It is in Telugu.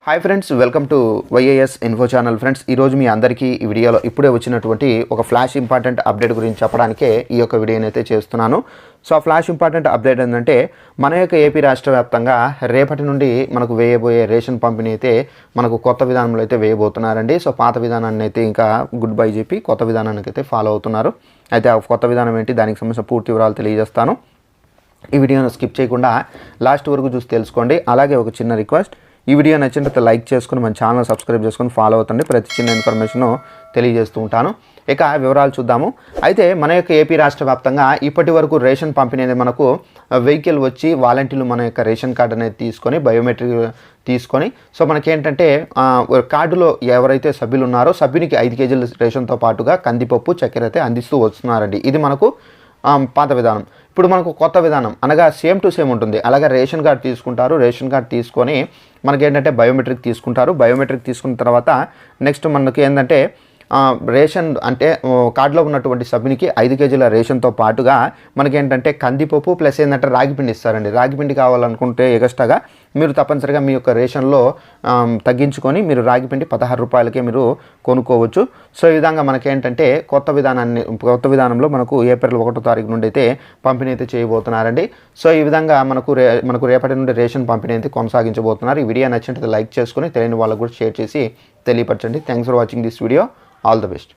Hi friends, welcome to YAS info channel. Friends, ఈరోజు మీ అందరికీ ఈ వీడియోలో ఇప్పుడే వచ్చినటువంటి ఒక ఫ్లాష్ ఇంపార్టెంట్ అప్డేట్ గురించి చెప్పడానికే ఈ యొక్క వీడియోని అయితే చేస్తున్నాను. సో ఆ ఫ్లాష్ ఇంపార్టెంట్ అప్డేట్ ఏంటంటే, మన యొక్క ఏపీ రాష్ట్ర వ్యాప్తంగా రేపటి నుండి మనకు వేయబోయే రేషన్ పంపిణీ అయితే మనకు కొత్త విధానంలో అయితే వేయబోతున్నారండి. సో పాత విధానాన్ని అయితే ఇంకా గుడ్ బై చెప్పి కొత్త విధానానికి అయితే ఫాలో అవుతున్నారు. అయితే ఆ కొత్త విధానం ఏంటి, దానికి సంబంధించిన పూర్తి వివరాలు తెలియజేస్తాను. ఈ వీడియోను స్కిప్ చేయకుండా లాస్ట్ వరకు చూసి తెలుసుకోండి. అలాగే ఒక చిన్న రిక్వెస్ట్, ఈ వీడియో నచ్చినట్లయితే లైక్ చేసుకుని మన ఛానల్ సబ్స్క్రైబ్ చేసుకొని ఫాలో అవుతండి. ప్రతి చిన్న ఇన్ఫర్మేషన్ తెలియజేస్తూ ఉంటాను. ఇక వివరాలు చూద్దాము. అయితే మన యొక్క ఏపీ రాష్ట్ర వ్యాప్తంగా ఇప్పటి వరకు రేషన్ పంపిణీ అనేది మనకు వెహికల్ వచ్చి వాలంటీర్లు మన యొక్క రేషన్ కార్డు అనేది తీసుకొని బయోమెట్రిక్ తీసుకొని, సో మనకేంటంటే కార్డులో ఎవరైతే సభ్యులు ఉన్నారో సభ్యునికి 5 కేజీల రేషన్తో పాటుగా కందిపప్పు, చక్కెర అయితే అందిస్తూ వస్తున్నారండి. ఇది మనకు పాత విధానం. ఇప్పుడు మనకు కొత్త విధానం అనగా సేమ్ టు సేమ్ ఉంటుంది. అలాగే రేషన్ కార్డు తీసుకుంటారు. రేషన్ కార్డు తీసుకొని మనకేంటంటే బయోమెట్రిక్ తీసుకుంటారు. బయోమెట్రిక్ తీసుకున్న తర్వాత నెక్స్ట్ మనకి ఏంటంటే రేషన్ అంటే కార్డులో ఉన్నటువంటి సభ్యునికి 5 కేజీల రేషన్తో పాటుగా మనకేంటంటే కందిపప్పు ప్లస్ ఏంటంటే రాగిపిండి ఇస్తారండి. రాగిపిండి కావాలనుకుంటే ఎగస్ట్రాగా మీరు తప్పనిసరిగా మీ యొక్క రేషన్లో తగ్గించుకొని మీరు రాగిపిండి 16 రూపాయలకే మీరు కొనుక్కోవచ్చు. సో ఈ విధంగా మనకేంటంటే కొత్త విధానంలో మనకు ఏప్రిల్ 1వ తారీఖు నుండి అయితే పంపిణీ అయితే చేయబోతున్నారండి. సో ఈ విధంగా మనకు రేపటి నుండి రేషన్ పంపిణీ అయితే కొనసాగించబోతున్నారు. ఈ వీడియో నచ్చినట్లయితే లైక్ చేసుకుని తెలియని వాళ్ళకు కూడా షేర్ చేసి తెలియపరచండి. Thanks for watching this video. All the best.